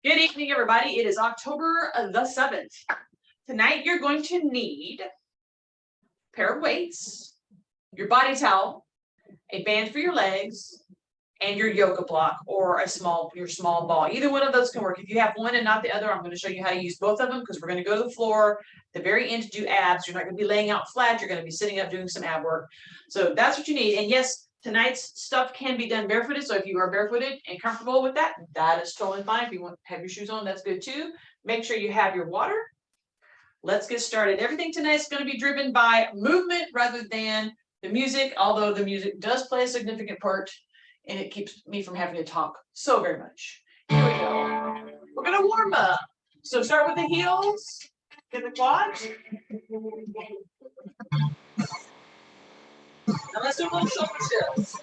Good evening, everybody. It is October the 7th. Tonight, you're going to need a pair of weights, your body towel, a band for your legs, and your yoga block or your small ball. Either one of those can work. If you have one and not the other, I'm going to show you how to use both of them because we're going to go to the floor at the very end to do abs. You're not going to be laying out flat. You're going to be sitting up doing some ab work. So that's what you need. And yes, tonight's stuff can be done barefooted. So if you are barefooted and comfortable with that, that is totally fine. If you want to have your shoes on, that's good too. Make sure you have your water. Let's get started. Everything tonight is going to be driven by movement rather than the music, although the music does play a significant part and it keeps me from having to talk so very much. Here we go. We're going to warm up. So start with the heels, get the quads. Now let's do a little shoulder shifts.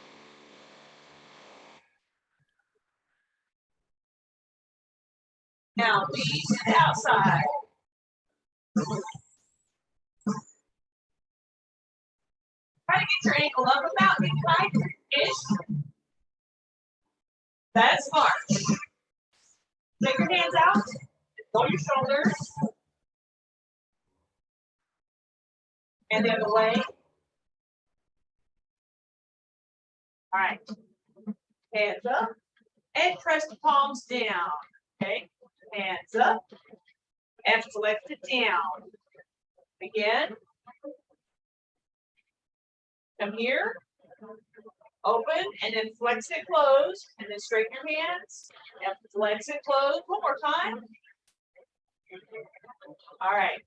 Now knees to the outside. Try to get your ankle up about mid-ish. That's march. Take your hands out, roll your shoulders. And the other way. All right. Hands up and press the palms down. Okay. Hands up and flex it down. Again. Come here. Open and then flex it close. And then straighten your hands. And flex it close. One more time. All right.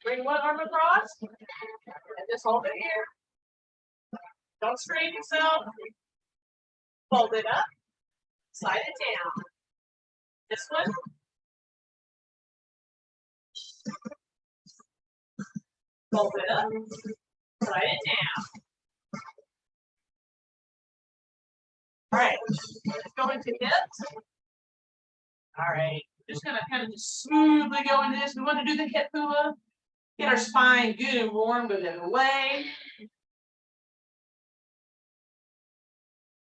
Bring one arm across. And just hold it here. Don't strain yourself. Fold it up. Slide it down. This one. Fold it up. Slide it down. All right. Let's go into hips. All right. Just gonna kind of just smoothly go into this. We want to do the hip hula. Get our spine good and warm, go the other way.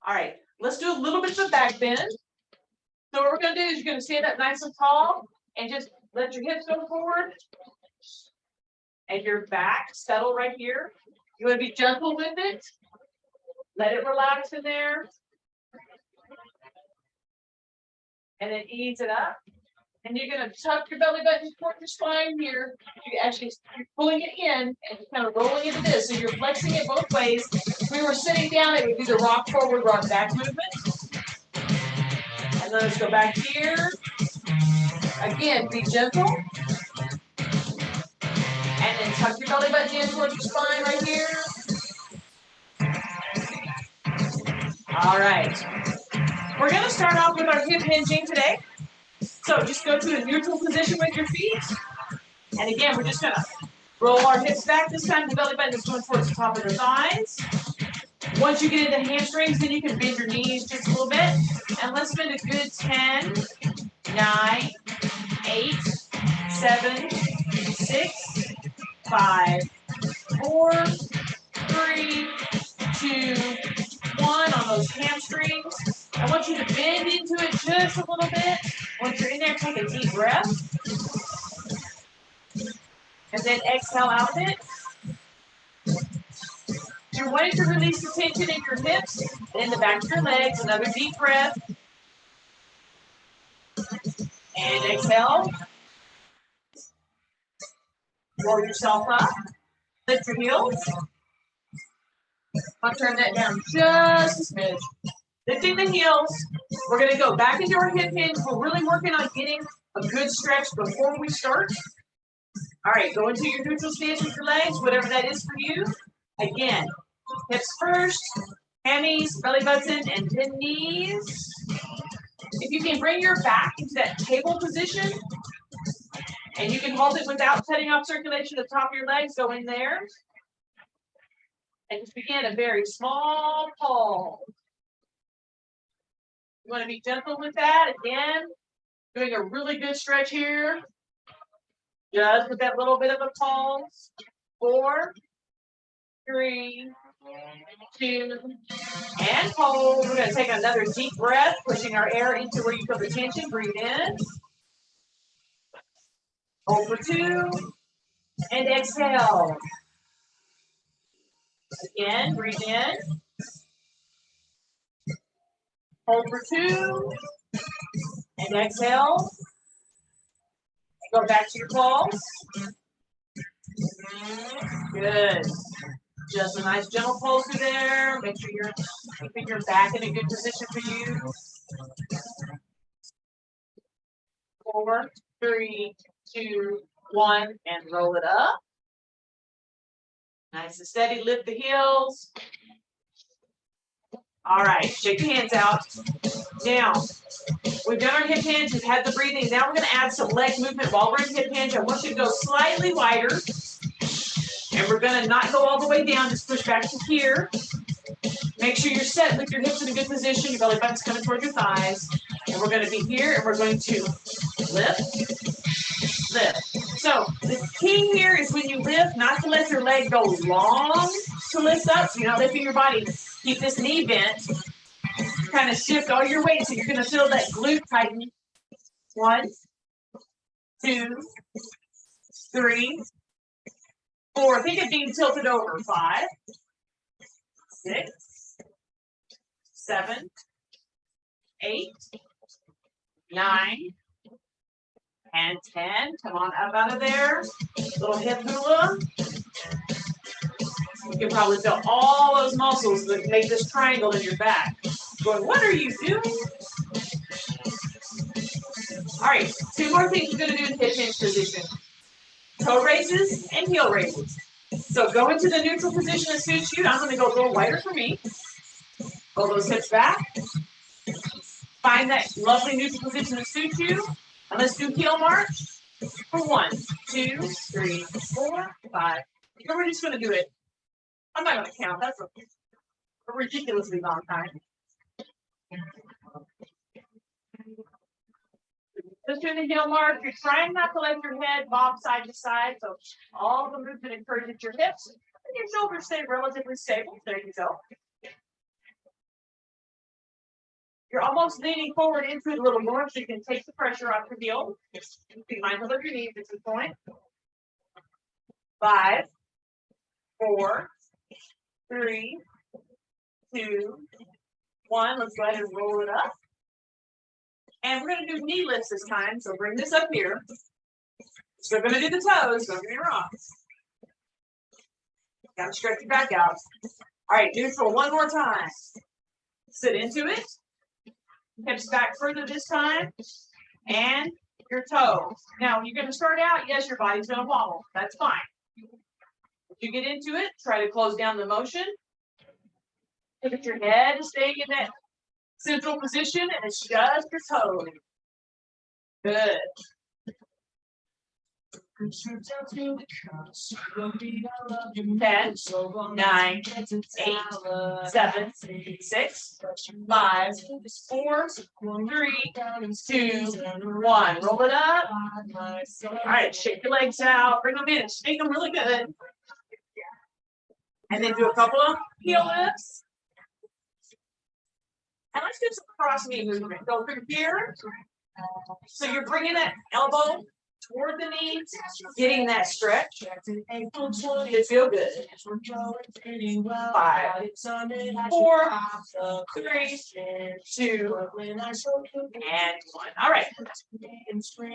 All right. Let's do a little bit of a back bend. So what we're going to do is you're going to stand up nice and tall and just let your hips go forward and your back settle right here. You want to be gentle with it. Let it relax in there. And then ease it up. And you're going to tuck your belly button toward your spine here. You're pulling it in and kind of rolling into this. So you're flexing it both ways. If we were sitting down, it would be the rock forward, rock back movement. And let's go back here. Again, be gentle. And then tuck your belly button in towards your spine right here. All right. We're going to start off with our hip hinging today. So just go to a neutral position with your feet. And again, we're just going to roll our hips back. This time the belly button is going towards the top of the thighs. Once you get into hamstrings, then you can bend your knees just a little bit. And let's spend a good 10, 9, 8, 7, 6, 5, 4, 3, 2, 1 on those hamstrings. I want you to bend into it just a little bit. Once you're in there, take a deep breath. And then exhale out of it. You're wanting to release the tension in your hips and in the back of your legs. Another deep breath. And exhale. Roll yourself up. Lift your heels. I'll turn that down just a smidge. Lifting the heels. We're going to go back into our hip hinge. We're really working on getting a good stretch before we start. All right, go into your neutral stance with your legs, whatever that is for you. Again, hips first, hammies, belly button, and then knees. If you can bring your back into that table position, and you can hold it without cutting off circulation at the top of your legs, go in there. And just begin a very small pause. You want to be gentle with that. Again, doing a really good stretch here. Just with that little bit of a pause. 4, 3, 2, and hold. We're going to take another deep breath, pushing our air into where you feel the tension. Breathe in. Hold for 2, and exhale. Again, breathe in. Hold for 2, and exhale. Go back to your pulse. Good. Just a nice gentle pulse through there. Make sure you're keeping your back in a good position for you. 4, 3, 2, 1, and roll it up. Nice and steady. Lift the heels. All right, shake your hands out. Now, we've done our hip hinge, we've had the breathing. Now we're going to add some leg movement while we're in hip hinge. I want you to go slightly wider. And we're going to not go all the way down, just push back to here. Make sure you're set with your hips in a good position. Your belly button's coming toward your thighs. And we're going to be here, and we're going to lift, lift. So the key here is when you lift, not to let your leg go long to lift up. So you're not lifting your body. Keep this knee bent. Kind of shift all your weight, so you're going to feel that glute tighten. 1, 2, 3, 4. Think of being tilted over. 5, 6, 7, 8, 9, and 10. Come on up out of there. Little hip hula. You can probably feel all those muscles that make this triangle in your back. Going, what are you doing? All right, 2 more things you're going to do in hip hinge position. Toe raises and heel raises. So go into the neutral position that suits you. I'm going to go a little wider for me. Pull those hips back. Find that lovely neutral position that suits you. And let's do heel march for 1, 2, 3, 4, 5. And we're just going to do it. I'm not going to count. That's a ridiculously long time. Just doing the heel march. You're trying not to let your head bob side to side. So all the movement encourages your hips and your shoulders stay relatively stable. There you go. You're almost leaning forward into it a little more so you can take the pressure off your heel. Be mindful of your knees at this point. 5, 4, 3, 2, 1. Let's go ahead and roll it up. And we're going to do knee lifts this time. So bring this up here. Still going to do the toes. Don't get me wrong. Got to stretch your back out. All right, neutral one more time. Sit into it. Hips back further this time. And your toes. Now, you're going to start out, yes, your body's going to wobble. That's fine. If you get into it, try to close down the motion. Look at your head and stay in that central position, and it's just your toes. Good. 10, 9, 8, 7, 6, 5, 4, 3, 2, 1. Roll it up. All right, shake your legs out. Bring them in and shake them really good. And then do a couple of heel lifts. And let's do some cross knee movement. Go through here. So you're bringing that elbow toward the knees, getting that stretch. You feel good. 5, 4, 3, 2, and 1. All right.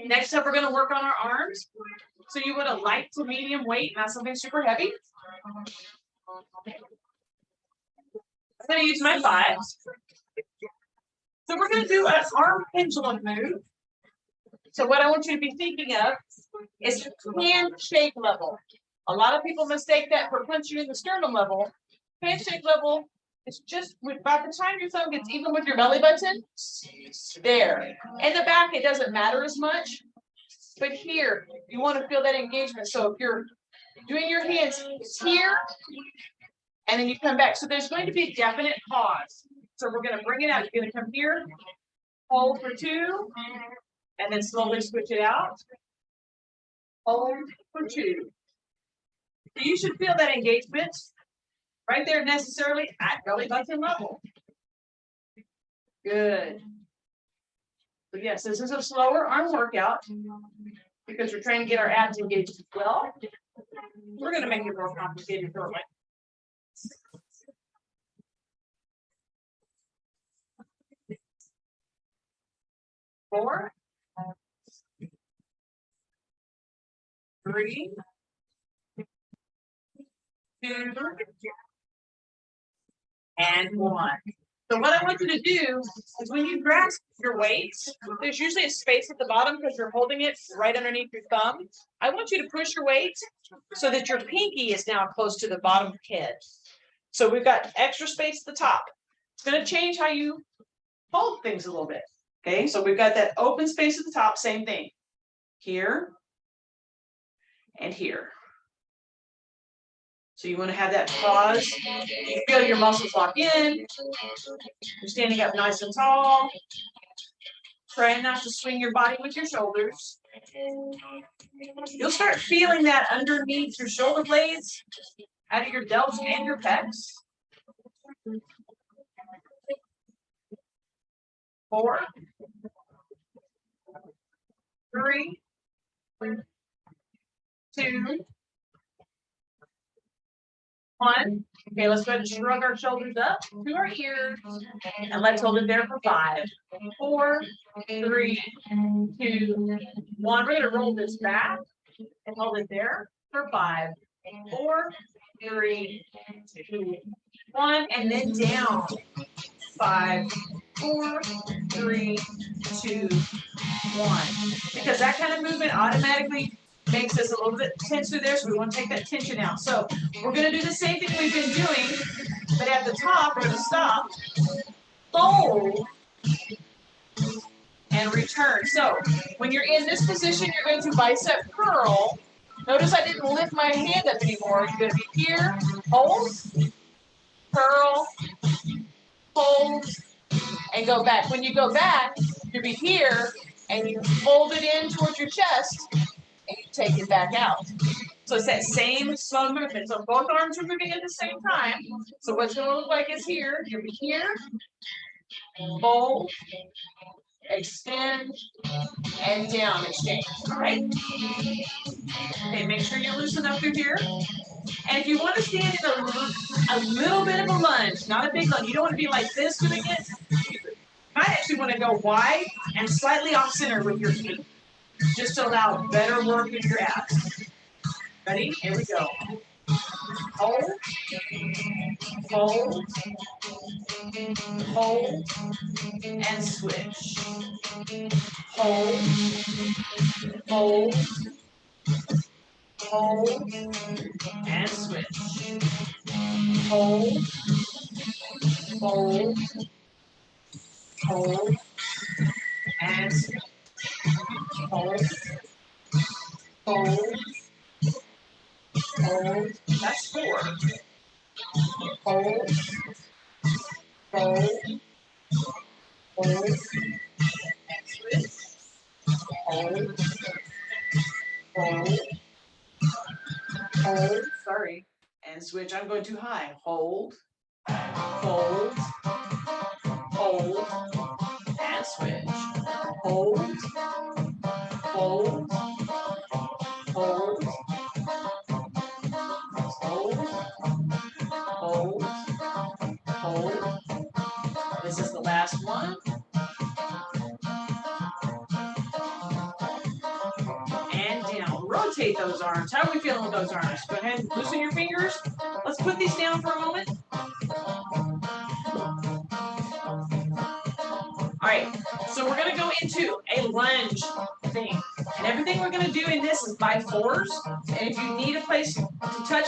Next up, we're going to work on our arms. So you want a light to medium weight, not something super heavy. I'm going to use my 5s. So we're going to do an arm pendulum move. So what I want you to be thinking of is handshake level. A lot of people mistake that for punching in the sternum level. Handshake level is just by the time your thumb gets even with your belly button, there. In the back, it doesn't matter as much. But here, you want to feel that engagement. So if you're doing your hands here, and then you come back. So there's going to be a definite pause. So we're going to bring it out. You're going to come here, hold for 2, and then slowly switch it out. Hold for 2. So you should feel that engagement right there necessarily at belly button level. Good. So yes, this is a slower arm workout. because we're trying to get our abs engaged as well. We're going to make it more complicated for it. 4, 3, 2, and 1. So what I want you to do is when you grasp your weights, there's usually a space at the bottom because you're holding it right underneath your thumb. I want you to push your weight so that your pinky is now close to the bottom of your head. So we've got extra space at the top. It's going to change how you hold things a little bit. Okay, so we've got that open space at the top, same thing. Here and here. So you want to have that pause. You feel your muscles lock in. You're standing up nice and tall. Try not to swing your body with your shoulders. You'll start feeling that underneath your shoulder blades, out of your delts and your pecs. 4, 3, 2, 1. Okay, let's go ahead and shrug our shoulders up to our ears. And let's hold it there for 5, 4, 3, 2, 1. We're going to roll this back and hold it there for 5, 4, 3, 2, 1. And then down. 5, 4, 3, 2, 1. Because that kind of movement automatically makes us a little bit tense through there, so we want to take that tension out. So we're going to do the same thing we've been doing, but at the top, we're going to stop, fold, and return. So when you're in this position, you're going to bicep curl. Notice I didn't lift my hand up anymore. You're going to be here, hold, curl, hold, and go back. When you go back, you'll be here, and you fold it in towards your chest, and you take it back out. So it's that same slow movement. So both arms are moving at the same time. So what's going to look like is here. You'll be here, fold, extend, and down exchange. All right? Okay, make sure you loosen up through here. And if you want to stand in a little bit of a lunge, not a big lunge, you don't want to be like this doing it. You might actually want to go wide and slightly off center with your feet, just to allow better work with your abs. Ready? Here we go. Hold, hold, hold, and switch. Hold, hold, hold, and switch. Hold, hold, hold, and switch. Hold, hold, hold. That's 4. Hold, hold, hold, and switch. Hold, hold, hold. Sorry. And switch. I'm going too high. Hold, hold, hold, and switch. Hold, hold, hold, hold, hold, hold. This is the last one. And down. Rotate those arms. How are we feeling with those arms? Go ahead and loosen your fingers. Let's put these down for a moment. All right, so we're going to go into a lunge thing. And everything we're going to do in this is by 4s. And if you need a place to touch,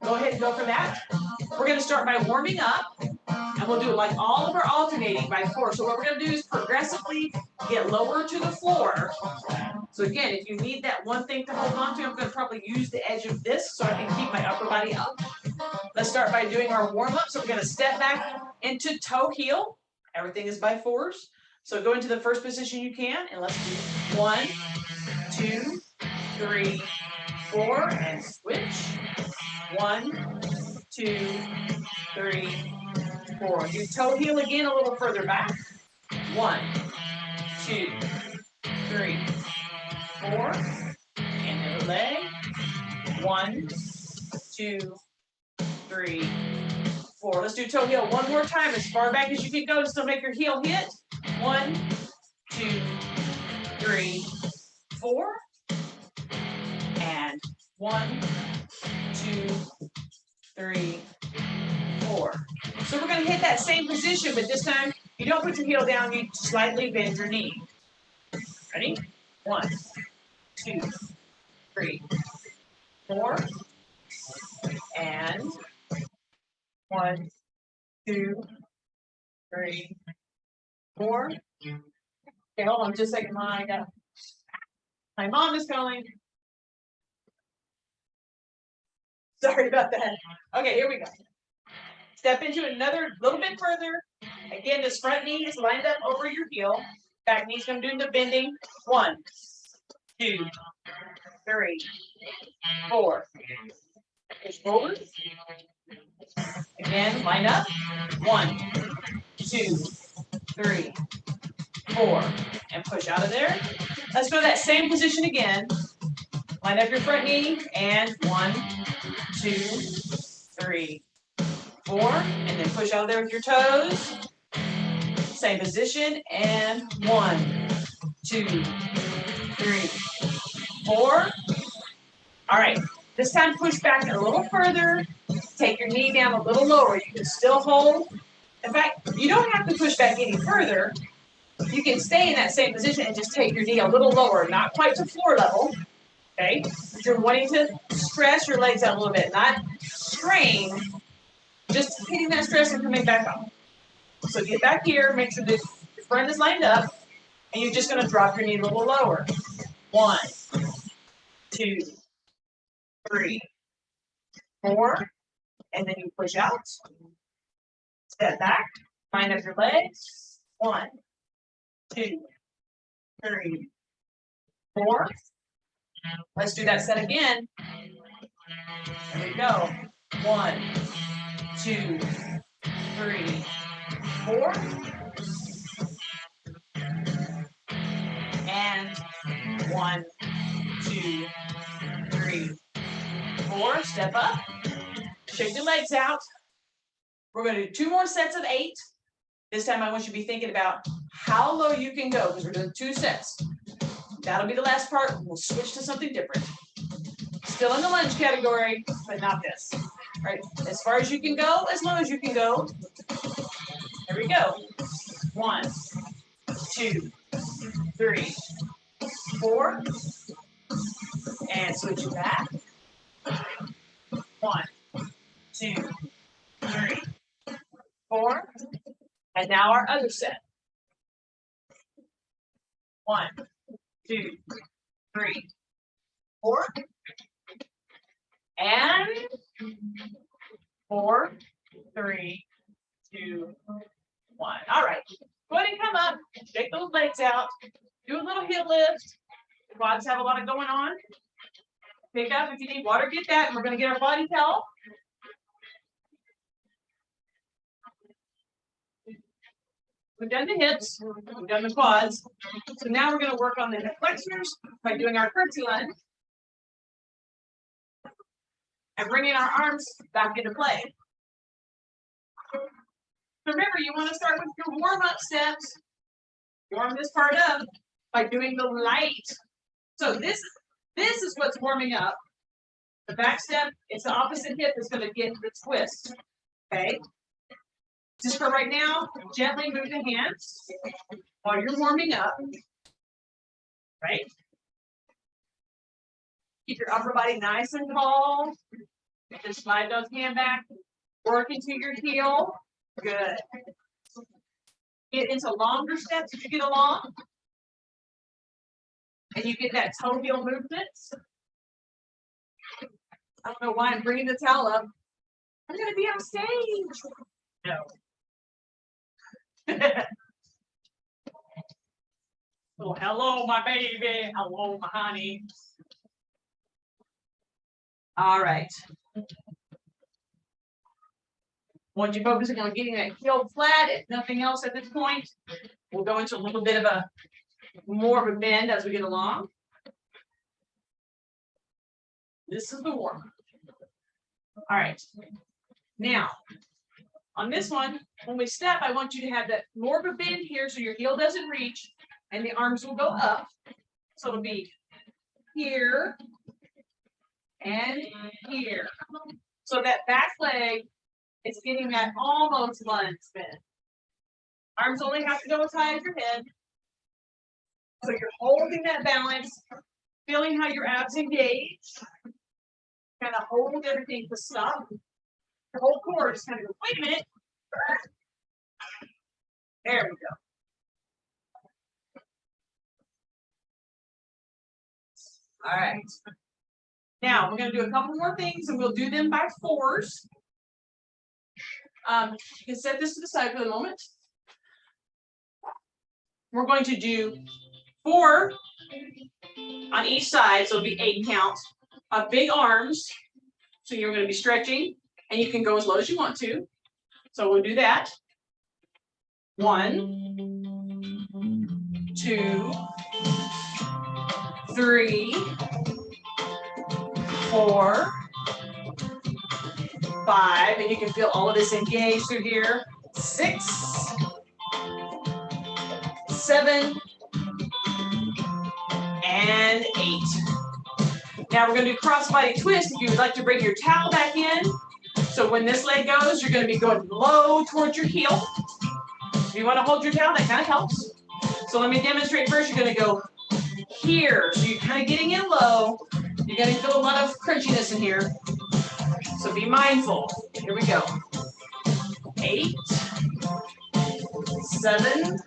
go ahead and go for that. We're going to start by warming up. And we'll do it like all of our alternating by 4. So what we're going to do is progressively get lower to the floor. So again, if you need that one thing to hold on to, I'm going to probably use the edge of this so I can keep my upper body up. Let's start by doing our warm-up. So we're going to step back into toe heel. Everything is by 4s. So go into the first position you can, and let's do 1, 2, 3, 4, and switch. 1, 2, 3, 4. Do toe heel again a little further back. 1, 2, 3, 4, 1, 2, 3, 4. Let's do toe heel one more time, as far back as you can go to still make your heel hit. 1, 2, 3, 4. And 1, 2, 3, 4. So we're going to hit that same position, but this time you don't put your heel down, you slightly bend your knee. Ready? 1, 2, 3, 4. And 1, 2, 3, 4. Okay, hold on just a second, Mom. My mom is calling. Sorry about that. Okay, here we go. Step into another little bit further. Again, this front knee is lined up over your heel. Back knee's going to do the bending. 1, 2, 3, 4. Push forward. Again, line up. 1, 2, 3, 4. And push out of there. Let's go to that same position again. Line up your front knee. And 1, 2, 3, 4. And then push out of there with your toes. Same position. And 1, 2, 3, 4. All right. This time push back a little further. Take your knee down a little lower. You can still hold. In fact, you don't have to push back any further. You can stay in that same position and just take your knee a little lower, not quite to floor level. Okay? If you're wanting to stress your legs out a little bit, not strain, just hitting that stress and coming back up. So get back here, make sure that your front is lined up, and you're just going to drop your knee a little lower. 1, 2, 3, 4, and then you push out. Step back, line up your legs. 1, 2, 3, 4. Let's do that set again. There we go. 1, 2, 3, 4. And 1, 2, 3, 4. Step up. Shake your legs out. We're going to do 2 more sets of 8. This time I want you to be thinking about how low you can go because we're doing 2 sets. That'll be the last part. We'll switch to something different. Still in the lunge category, but not this. Right? As far as you can go, as low as you can go. There we go. 1, 2, 3, 4. And switch it back. 1, 2, 3, 4. And now our other set. 1, 2, 3, 4. And 4, 3, 2, 1. All right. Go ahead and come up. Shake those legs out. Do a little heel lift. The quads have a lot of going on. Pick up if you need water, get that. And we're going to get our body towel. We've done the hips. We've done the quads. So now we're going to work on the hip flexors by doing our curtsey lunge. And bringing our arms back into play. Remember, you want to start with your warm-up steps. Warm this part up by doing the light. So this is what's warming up. The back step, it's the opposite hip that's going to get the twist. Okay? Just for right now, gently move the hands while you're warming up. Right? Keep your upper body nice and tall. Just slide those hands back. Work into your heel. Good. Get into longer steps as you get along. And you get that toe heel movement. I don't know why I'm bringing the towel up. I'm going to be on stage. No. Oh, hello, my baby. Hello, my honey. All right. Once you focus on getting that heel flat, if nothing else at this point, we'll go into a little bit of a more of a bend as we get along. This is the warm-up. All right. Now, on this one, when we step, I want you to have that more of a bend here so your heel doesn't reach and the arms will go up. So it'll be here and here. So that back leg is getting that almost lunge bend. Arms only have to go as high as your head. So you're holding that balance, feeling how your abs engage. Kind of hold everything to stop. The whole core just kind of go, wait a minute. There we go. All right. Now we're going to do a couple more things and we'll do them by fours. You can set this to the side for the moment. We're going to do 4 on each side, so it'll be 8 count of big arms. So you're going to be stretching, and you can go as low as you want to. So we'll do that. 1, 2, 3, 4, 5, and you can feel all of this engaged through here. 6, 7, and 8. Now we're going to do crossbody twist. If you would like to bring your towel back in, so when this leg goes, you're going to be going low towards your heel. If you want to hold your towel, that kind of helps. So let me demonstrate first. You're going to go here. So you're kind of getting in low. You're going to feel a lot of crunchiness in here. So be mindful. Here we go. 8, 7,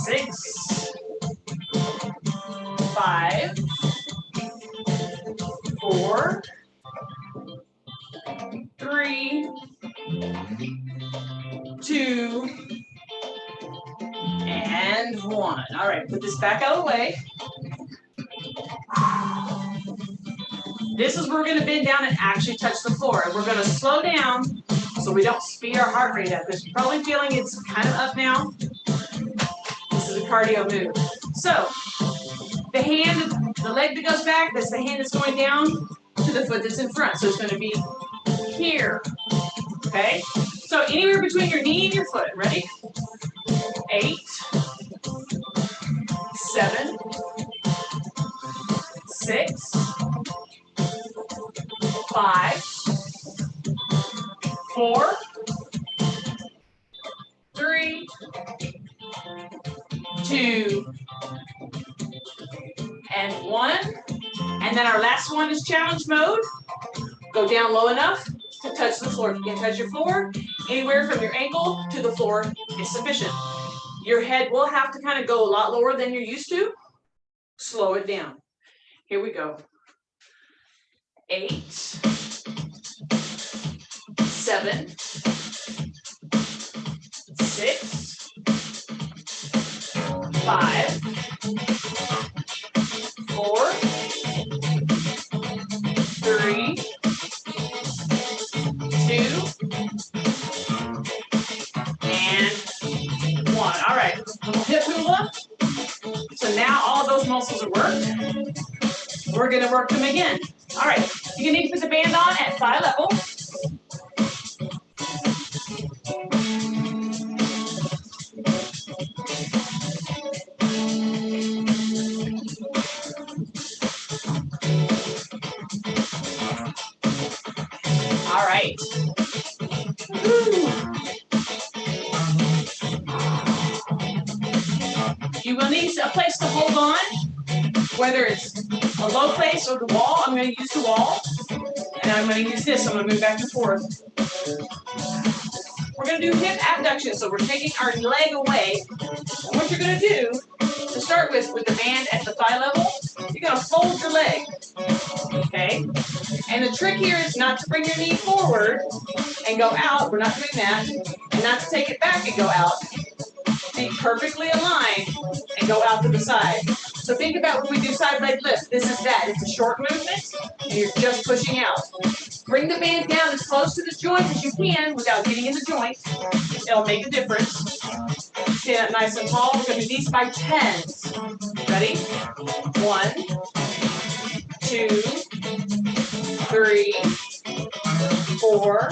6, 5, 4, 3, 2, and 1. All right, put this back out of the way. This is where we're going to bend down and actually touch the floor. And we're going to slow down so we don't speed our heart rate up. Because you're probably feeling it's kind of up now. This is a cardio move. So the hand, the leg that goes back, that's the hand that's going down to the foot that's in front. So it's going to be here. Okay? So anywhere between your knee and your foot. Ready? 8, 7, 6, 5, 4, 3, 2, and 1. And then our last one is challenge mode. Go down low enough to touch the floor. If you can touch your floor, anywhere from your ankle to the floor is sufficient. Your head will have to kind of go a lot lower than you're used to. Slow it down. Here we go. 8, 7, 6, 5, 4, 3, 2, and 1. All right, hip hula. So now all of those muscles are worked. We're going to work them again. All right, you can need to put the band on at thigh level. All right. Woo. You will need a place to hold on, whether it's a low place or the wall. I'm going to use the wall, and I'm going to use this. I'm going to move back and forth. We're going to do hip abduction, so we're taking our leg away. And what you're going to do, to start with the band at the thigh level, you're going to fold your leg, okay? And the trick here is not to bring your knee forward and go out. We're not doing that. And not to take it back and go out. Be perfectly aligned and go out to the side. So think about when we do side leg lifts. This is that. It's a short movement, and you're just pushing out. Bring the band down as close to the joint as you can without getting in the joint. It'll make a difference. Stand up nice and tall. We're going to do these by 10s. Ready? 1, 2, 3, 4,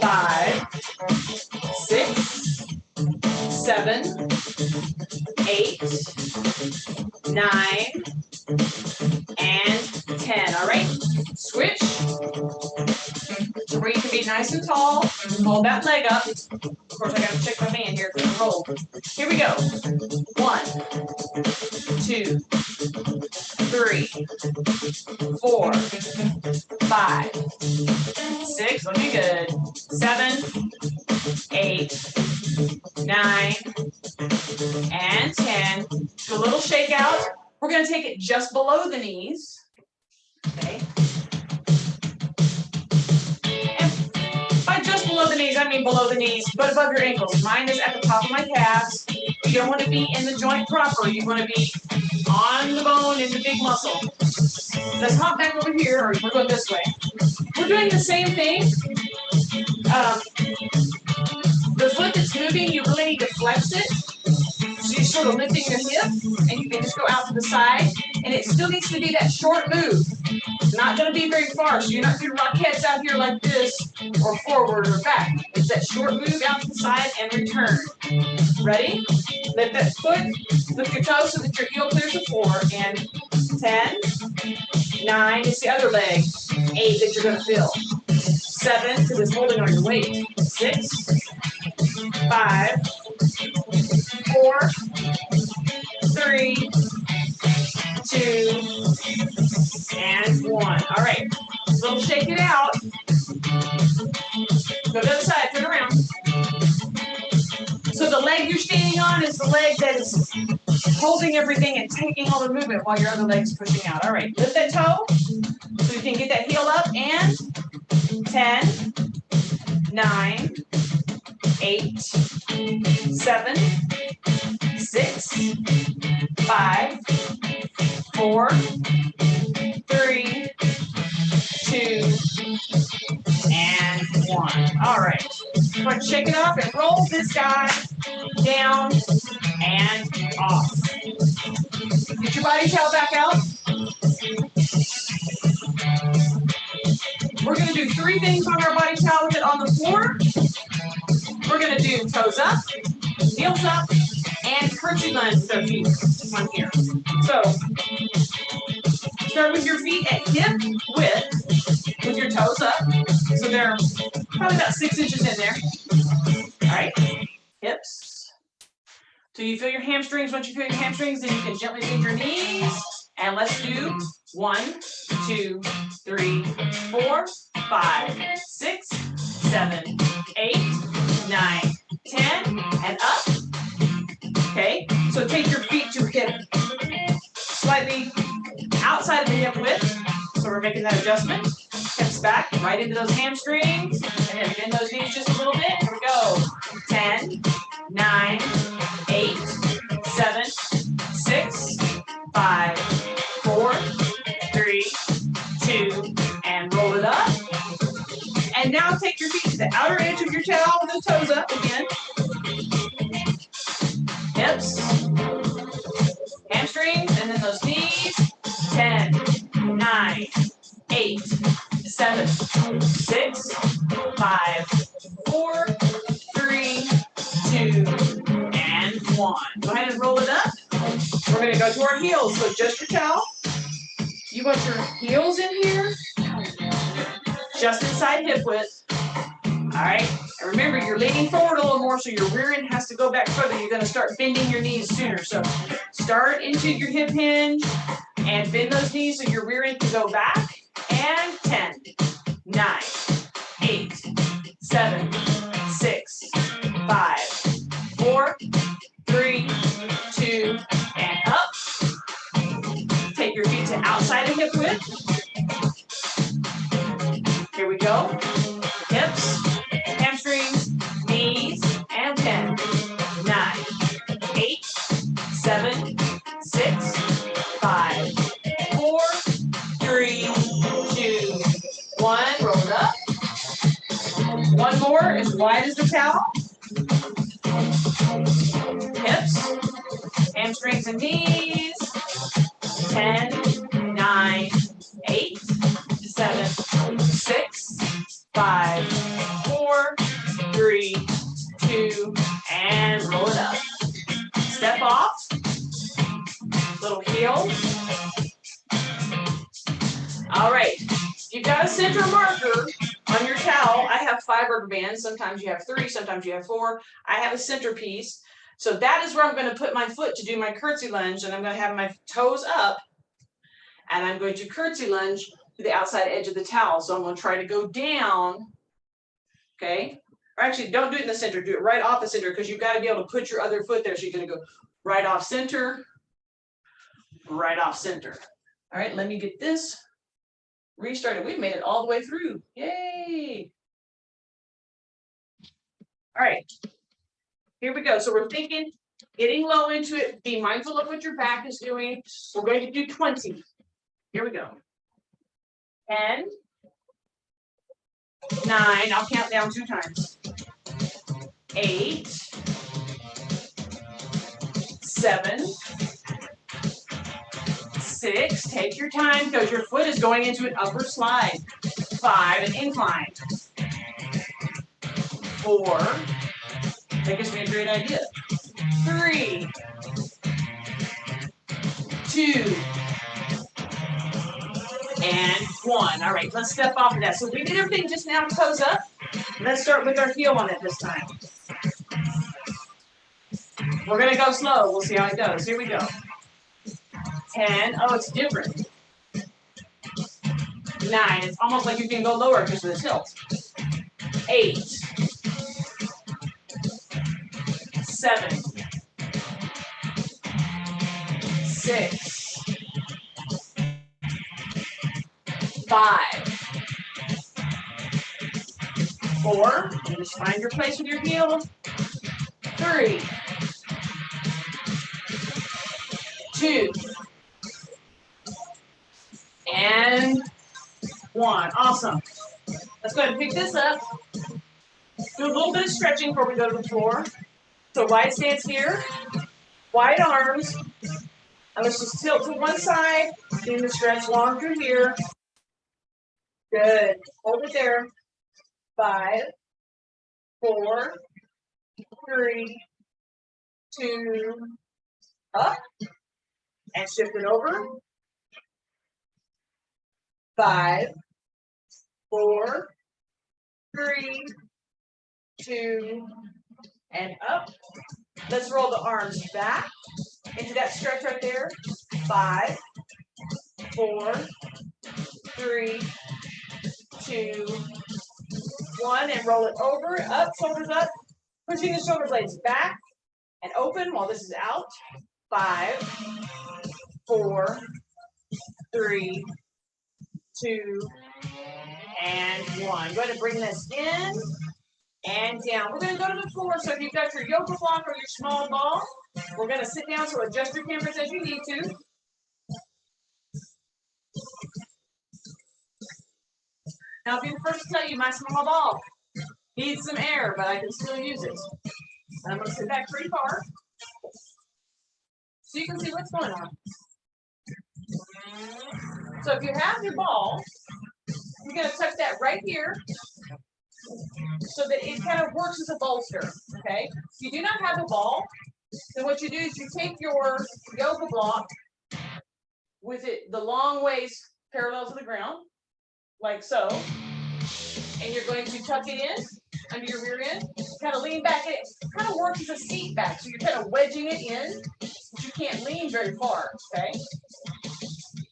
5, 6, 7, 8, 9, and 10. All right, switch to where you can be nice and tall. Hold that leg up. Of course, I got to check my fan here because I rolled. Here we go. 1, 2, 3, 4, 5, 6. Looking good. 7, 8, 9, and 10. Do a little shakeout. We're going to take it just below the knees. Okay. And by just below the knees, I mean below the knees, but above your ankles. Mine is at the top of my calves. You don't want to be in the joint proper. You want to be on the bone in the big muscle. Let's hop back over here, or we're going this way. We're doing the same thing. The foot that's moving, you really need to flex it. So you're sort of lifting your hip, and you can just go out to the side. And it still needs to be that short move. It's not going to be very far, so you're not going to rock heads out here like this, or forward or back. It's that short move out to the side and return. Ready? Lift that foot, lift your toes so that your heel clears the floor. And 10, 9, it's the other leg. 8 that you're going to feel. 7, because it's holding on your weight. 6, 5, 4, 3, 2, and 1. All right, little shake it out. Go to the other side, turn around. So the leg you're standing on is the leg that is holding everything and taking all the movement while your other leg's pushing out. All right, lift that toe so you can get that heel up, and 10, 9, 8, 7, 6, 5, 4, 3, 2, and 1. All right. Go ahead and shake it up and roll this guy down and off. Get your body towel back out. We're going to do 3 things on our body towel with it on the floor. We're going to do toes up, heels up, and curtsey lunge with our feet on here. So start with your feet at hip width with your toes up. So they're probably about 6 inches in there. All right, hips. So you feel your hamstrings. Once you feel your hamstrings, then you can gently bend your knees. And let's do 1, 2, 3, 4, 5, 6, 7, 8, 9, 10, and up. Okay, so take your feet to hip slightly outside of the hip width. So we're making that adjustment. Hips back, right into those hamstrings, and then bend those knees just a little bit. Here we go. 10, 9, 8, 7, 6, 5, 4, 3, 2, and roll it up. And now take your feet to the outer edge of your towel with those toes up again. Hips, hamstrings, and then those knees. 10, 9, 8, 7, 6, 5, 4, 3, 2, and 1. Go ahead and roll it up. We're going to go to our heels. So just your towel. You want your heels in here, just inside hip width. All right. And remember, you're leaning forward a little more, so your rear end has to go back further. You're going to start bending your knees sooner. So start into your hip hinge and bend those knees so your rear end can go back. And 10, 9, 8, 7, 6, 5, 4, 3, 2, and up. Take your feet to outside of hip width. Here we go. Hips, hamstrings, knees, and 10, 9, 8, 7, 6, 5, 4, 3, 2, 1. Roll it up. One more, as wide as the towel. Hips, hamstrings, and knees. 10, 9, 8, 7, Little heel. All right. You've got a center marker on your towel. I have 5 rubber bands. Sometimes you have 3, sometimes you have 4. I have a centerpiece. So that is where I'm going to put my foot to do my curtsey lunge, and I'm going to have my toes up, and I'm going to curtsey lunge to the outside edge of the towel. So I'm going to try to go down, okay? Or actually, don't do it in the center. Do it right off the center, because you've got to be able to put your other foot there. So you're going to go right off center, right off center. All right, let me get this restarted. We've made it all the way through. Yay! All right, here we go. So we're thinking, getting low into it. Be mindful of what your back is doing. We're going to do 20. Here we go. 10, 9. I'll count down 2 times. 8, 7, 6. Take your time because your foot is going into an upper slide. 5, an incline. 4. That gives me a great idea. 3, 2, and 1. All right, let's step off of that. So we did everything just now, toes up. Let's start with our heel on it this time. We're going to go slow. We'll see how it goes. Here we go. 10. Oh, it's different. 9. It's almost like you can go lower because of the tilt. 8. 7. 6. 5. 4. You just find your place with your heel. 3. 2. And 1. Awesome. Let's go ahead and pick this up. Do a little bit of stretching before we go to the floor. So wide stance here, wide arms, and let's just tilt to one side, do the stretch long through here. Good. Hold it there. 5, 4, 3, 2, up, and shift it over. 5, 4, 3, 2, and up. Let's roll the arms back into that stretch right there. 5, 4, 3, 2, 1, and roll it over, up, shoulders up, pushing the shoulder blades back and open while this is out. 5, 4, 3, 2, and 1. Go ahead and bring this in and down. We're going to go to the floor. So if you've got your yoga block or your small ball, we're going to sit down. So adjust your cameras as you need to. Now, I'll be the first to tell you my small ball needs some air, but I can still use it. And I'm going to sit back pretty far so you can see what's going on. So if you have your ball, you're going to tuck that right here so that it kind of works as a bolster, okay? If you do not have a ball, then what you do is you take your yoga block with it the long ways parallel to the ground, like so, and you're going to tuck it in under your rear end, kind of lean back. It kind of works as a seat back, so you're kind of wedging it in, but you can't lean very far, okay?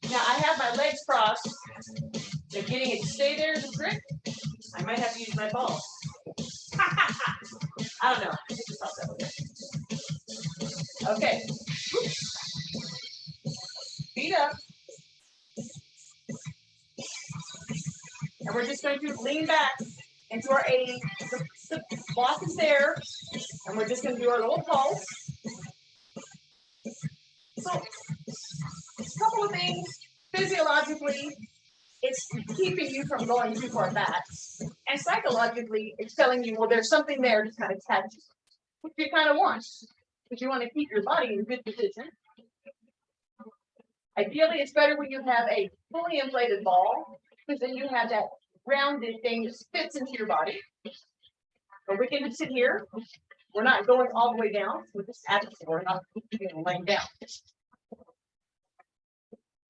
Now I have my legs crossed, so getting it to stay there is a trick. I might have to use my ball. I don't know. I just thought that was it. Okay. Feet up. And we're just going to lean back into our A. The block is there. And we're just going to do our little pulse. So, a couple of things. Physiologically, it's keeping you from going too far back. And psychologically, it's telling you, well, there's something there to kind of catch you, which you kind of want, because you want to keep your body in good position. Ideally, it's better when you have a fully inflated ball, because then you have that rounded thing that fits into your body. But we can just sit here. We're not going all the way down. We're just at the floor, not laying down.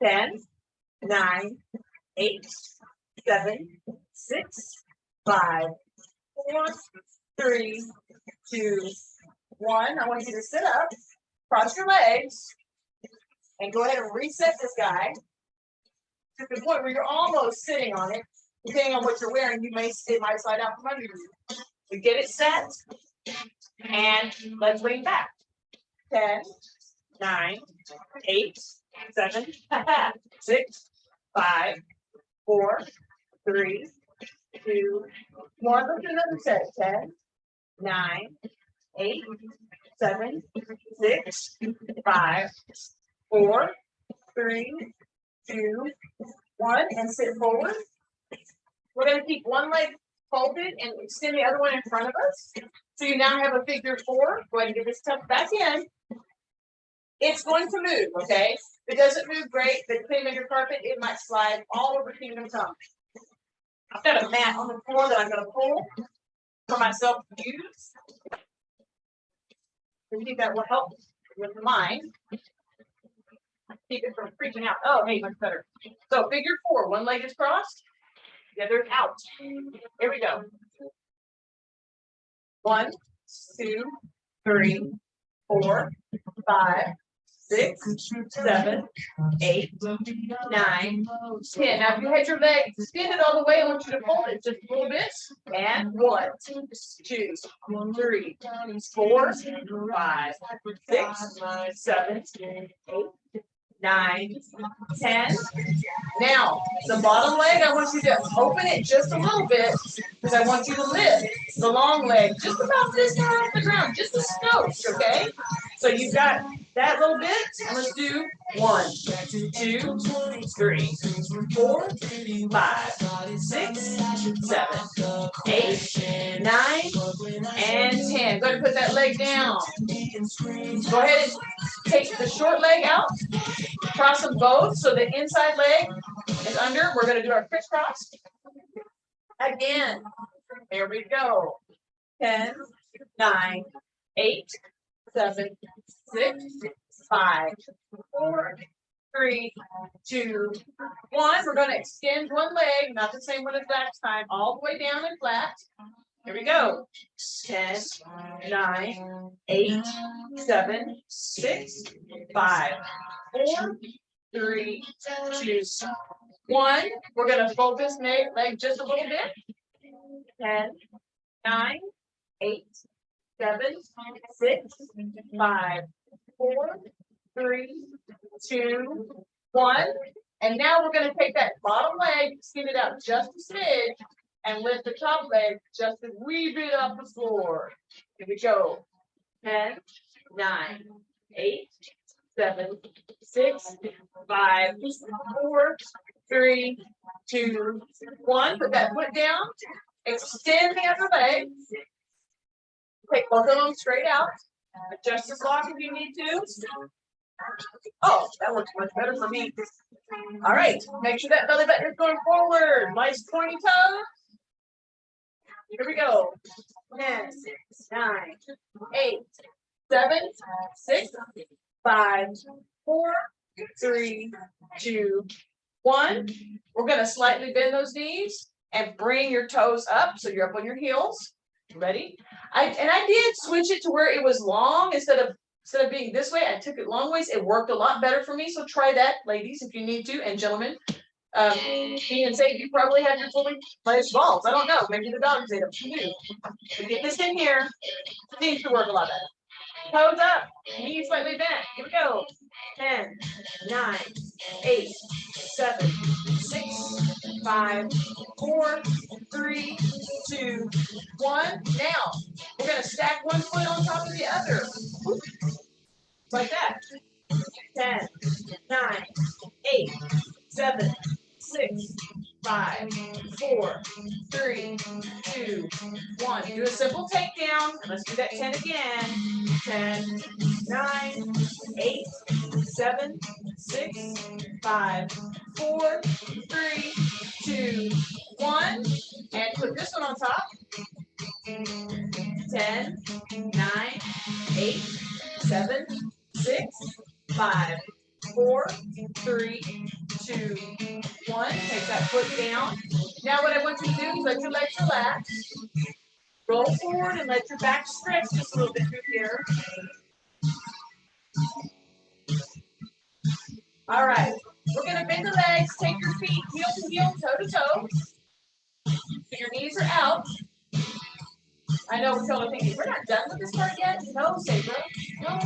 10, 9, 8, 7, 6, 5, 4, 3, 2, 1. I want you to sit up, cross your legs, and go ahead and reset this guy to the point where you're almost sitting on it. Depending on what you're wearing, it might slide out from under you. So get it set, and let's lean back. 10, 9, 8, 7, 6, 5, 4, 3, 2, 1. Let's do another set. 10, 9, 8, 7, 6, 5, 4, 3, 2, 1, and sit forward. We're going to keep one leg folded and extend the other one in front of us. So you now have a figure 4. Go ahead and get this tucked back in. It's going to move, okay? If it doesn't move great, but depending on your carpet, it might slide all over Kingdom Come. I've got a mat on the floor that I'm going to pull for myself to use. I think that will help with the mind. Keep it from freaking out. Oh, hey, much better. So figure 4, one leg is crossed, the other is out. Here we go. 1, 2, 3, 4, 5, 6, 7, 8, 9, 10. Now, if you had your leg extended all the way, I want you to hold it just a little bit. And 1, 2, 3, 4, 5, 6, 7, 8, 9, 10. Now, the bottom leg, I want you to open it just a little bit because I want you to lift the long leg just about this far off the ground, just a skosh, okay? So you've got that little bit, and let's do 1, 2, 3, 4, 5, 6, 7, 8, 9, and 10. Go ahead and put that leg down. Go ahead and take the short leg out. Cross them both so the inside leg is under. We're going to do our crisscross. Again. Here we go. 10, 9, 8, 7, 6, 5, 4, 3, 2, 1. We're going to extend one leg, not the same one as last time, all the way down and flat. Here we go. 10, 9, 8, 7, 6, 5, 4, 3, 2, 1. We're going to fold this leg just a little bit. 10, 9, 8, 7, 6, 5, 4, 3, 2, 1. And now we're going to take that bottom leg, extend it out just a smidge, and lift the top leg just a wee bit off the floor. Here we go. 10, 9, 8, 7, 6, 5, 4, 3, 2, 1. Put that foot down. Extend the other leg. Take both of them straight out. Adjust the block if you need to. Oh, that looks much better for me. All right. Make sure that belly button is going forward. Nice pointy toes. Here we go. 10, 9, 8, 7, 6, 5, 4, 3, 2, 1. We're going to slightly bend those knees and bring your toes up so you're up on your heels. Ready? I did switch it to where it was long instead of being this way. I took it long ways. It worked a lot better for me. So try that, ladies, if you need to, and gentlemen. Me and say you probably have your fully fledged balls. I don't know. Maybe the dogs ate them. You do. We get this in here. It seems to work a lot better. Toes up. Knees slightly bent. Here we go. 10, 9, 8, 7, 6, 5, 4, 3, 2, 1. Now, we're going to stack one foot on top of the other. Like that. 10, 9, 8, 7, 6, 5, 4, 3, 2, 1. Do a simple takedown. Let's do that 10 again. 10, 9, 8, 7, 6, 5, 4, 3, 2, 1. And put this one on top. 10, 9, 8, 7, 6, 5, 4, 3, 2, 1. Take that foot down. Now what I want you to do is let your legs relax. Roll forward and let your back stretch just a little bit through here. All right. We're going to bend the legs. Take your feet heel to heel, toe to toe. So your knees are out. I know we're totally thinking, we're not done with this part yet. No, Sabra. No.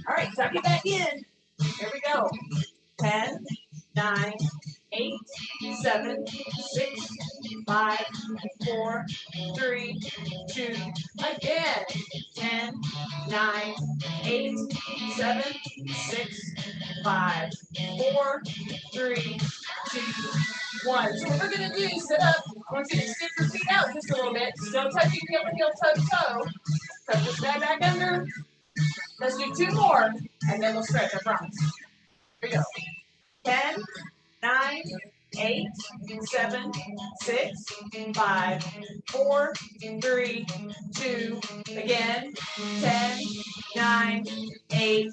All right, tuck it back in. Here we go. 10, 9, 8, 7, 6, 5, 4, 3, 2, again. 10, 9, 8, 7, 6, 5, 4, 3, 2, 1. So what we're going to do is sit up. I want you to stick your feet out just a little bit. Still touching heel to heel, toe to toe. Tuck this guy back under. Let's do 2 more, and then we'll stretch, I promise. Here we go. 10, 9, 8, 7, 6, 5, 4, 3, 2, again. 10, 9, 8,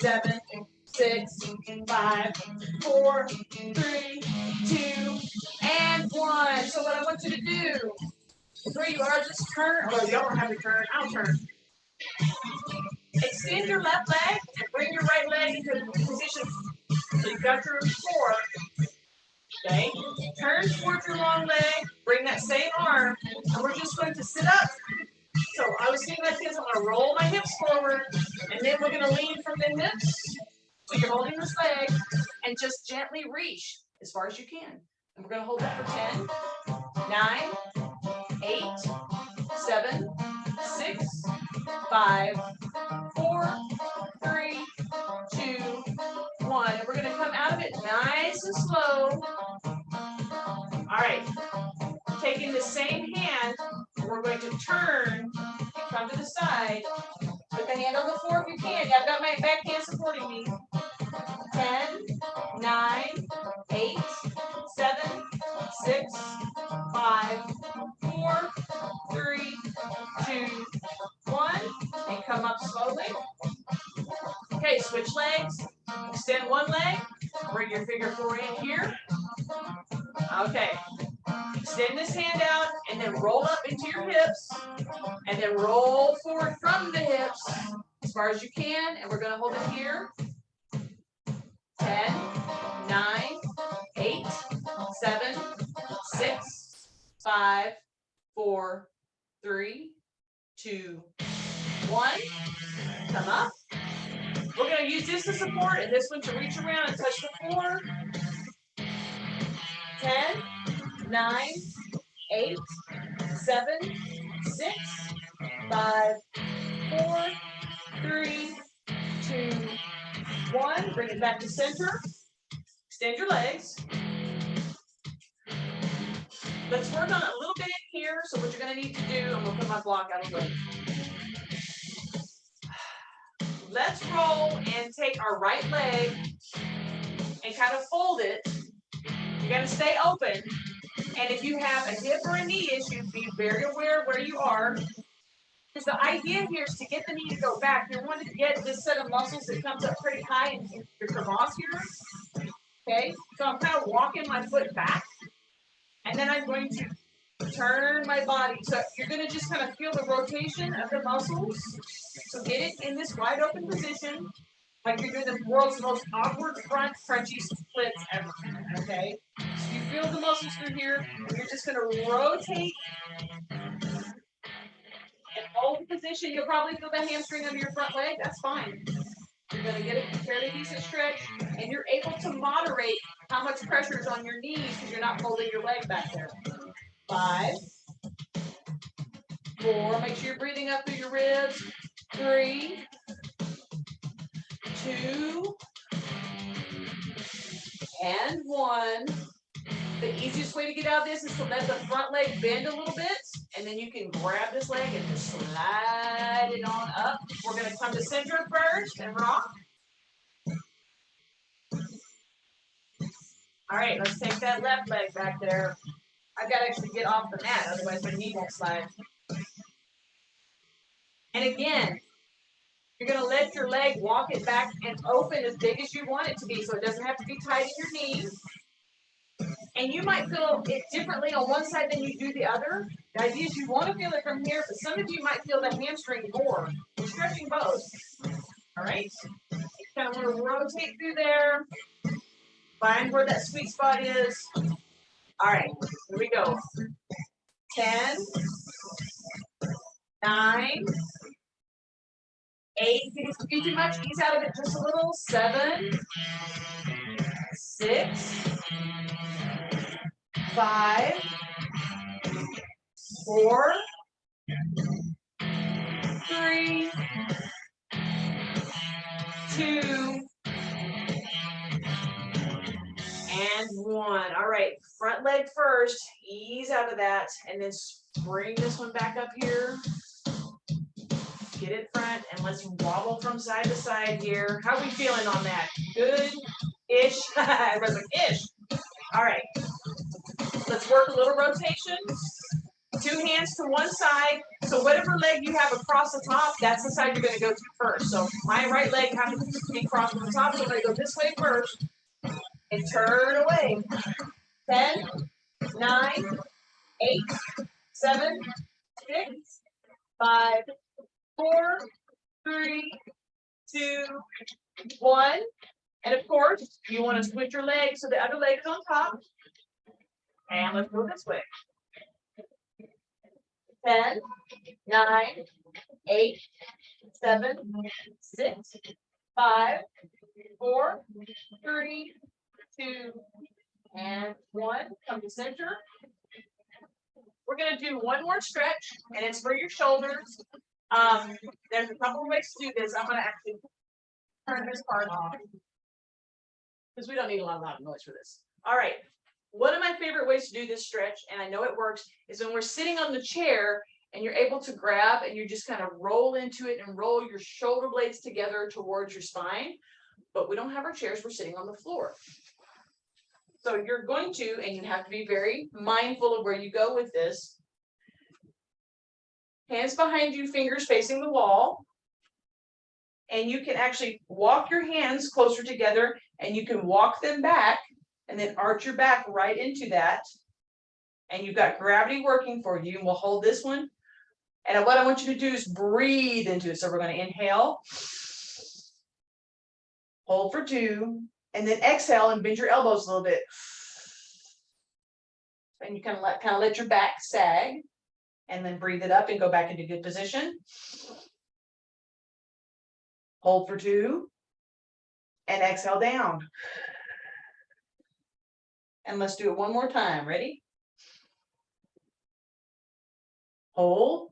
7, 6, 5, 4, 3, 2, and 1. So what I want you to do is where you are, just turn. Well, you don't have to turn. I'll turn. Extend your left leg and bring your right leg into position. So you've got your 4. Okay. Turn towards your long leg. Bring that same arm. And we're just going to sit up. So I was sitting like this. I'm going to roll my hips forward. And then we're going to lean from the hips. So you're holding this leg. And just gently reach as far as you can. And we're going to hold that for 10, 9, 8, 7, 6, 5, 4, 3, 2, 1. And we're going to come out of it nice and slow. All right. Taking the same hand, we're going to turn, come to the side. Put the hand on the floor if you can. I've got my back hand supporting me. 10, 9, 8, 7, 6, 5, 4, 3, 2, 1. And come up slowly. Okay, switch legs. Extend one leg. Bring your figure 4 in here. Okay. Extend this hand out and then roll up into your hips. And then roll forward from the hips as far as you can. And we're going to hold it here. 10, 9, 8, 7, 6, 5, 4, 3, 2, 1. Come up. We're going to use this to support and this one to reach around and touch the floor. 10, 9, 8, 7, 6, 5, 4, 3, 2, 1. Bring it back to center. Extend your legs. Let's work on it a little bit in here. So what you're going to need to do, I'm going to put my block out of the way. Let's roll and take our right leg and kind of fold it. You're going to stay open. And if you have a hip or a knee issue, be very aware of where you are. Because the idea here is to get the knee to go back. You want to get this set of muscles that comes up pretty high in your crevasse here. Okay, so I'm kind of walking my foot back. And then I'm going to turn my body. So you're going to just kind of feel the rotation of the muscles. So get it in this wide open position. Like you're doing the world's most awkward front crunchy splits ever. Okay? So you feel the muscles through here. And you're just going to rotate and hold the position. You'll probably feel the hamstring under your front leg. That's fine. You're going to get a fairly decent stretch. And you're able to moderate how much pressure is on your knees because you're not holding your leg back there. 5, 4. Make sure you're breathing up through your ribs. 3, 2, and 1. The easiest way to get out of this is to let the front leg bend a little bit, and then you can grab this leg and just slide it on up. We're going to come to center first and rock. All right, let's take that left leg back there. I've got to actually get off the mat, otherwise my knee won't slide. And again, You're going to let your leg walk it back and open as big as you want it to be, so it doesn't have to be tight in your knee. And you might feel it differently on one side than you do the other. The idea is you want to feel it from here, but some of you might feel the hamstring more. We're stretching both. All right? You kind of want to rotate through there. Find where that sweet spot is. All right, here we go. 10, 9, 8. If you do too much, ease out of it just a little. 7, 6, 5, 4, 3, 2, and 1. All right, front leg first. Ease out of that, and then bring this one back up here. Get it front, and let's wobble from side to side here. How are we feeling on that? Good-ish. Everybody's like, ish. All right. Let's work a little rotation. 2 hands to one side. So whatever leg you have across the top, that's the side you're going to go to first. So my right leg happens to be across the top, so I'm going to go this way first and turn away. 10, 9, 8, 7, 6, 5, 4, 3, 2, 1. And of course, you want to switch your legs so the other leg is on top. And let's go this way. 10, 9, 8, 7, 6, 5, 4, 3, 2, and 1. Come to center. We're going to do one more stretch, and it's for your shoulders. There's a couple of ways to do this. I'm going to actually turn this part off because we don't need a lot of loud noise for this. All right. One of my favorite ways to do this stretch, and I know it works, is when we're sitting on the chair and you're able to grab and you just kind of roll into it and roll your shoulder blades together towards your spine. But we don't have our chairs, we're sitting on the floor. So you're going to, and you have to be very mindful of where you go with this. Hands behind you, fingers facing the wall. And you can actually walk your hands closer together and you can walk them back and then arch your back right into that. And you've got gravity working for you. And we'll hold this one. And what I want you to do is breathe into it. So we're going to inhale, hold for 2, and then exhale and bend your elbows a little bit. And you kind of let your back sag, and then breathe it up and go back into good position. Hold for 2, and exhale down. And let's do it one more time. Ready? Hold,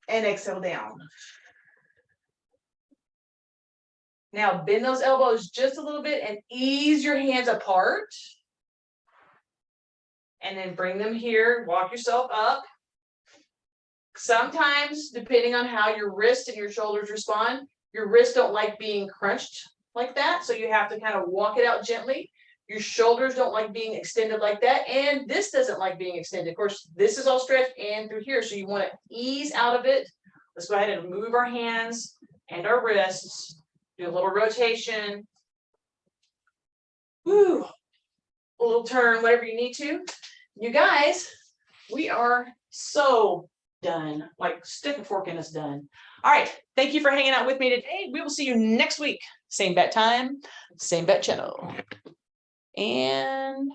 and exhale down. Now bend those elbows just a little bit and ease your hands apart. And then bring them here, walk yourself up. Sometimes, depending on how your wrist and your shoulders respond, your wrists don't like being crunched like that. So you have to kind of walk it out gently. Your shoulders don't like being extended like that. And this doesn't like being extended. Of course, this is all stretched and through here. So you want to ease out of it. Let's go ahead and move our hands and our wrists. Do a little rotation. Woo. A little turn, whatever you need to. You guys, we are so done. Like, stick a fork in us done. All right. Thank you for hanging out with me today. We will see you next week. Same bat time, same bat channel. And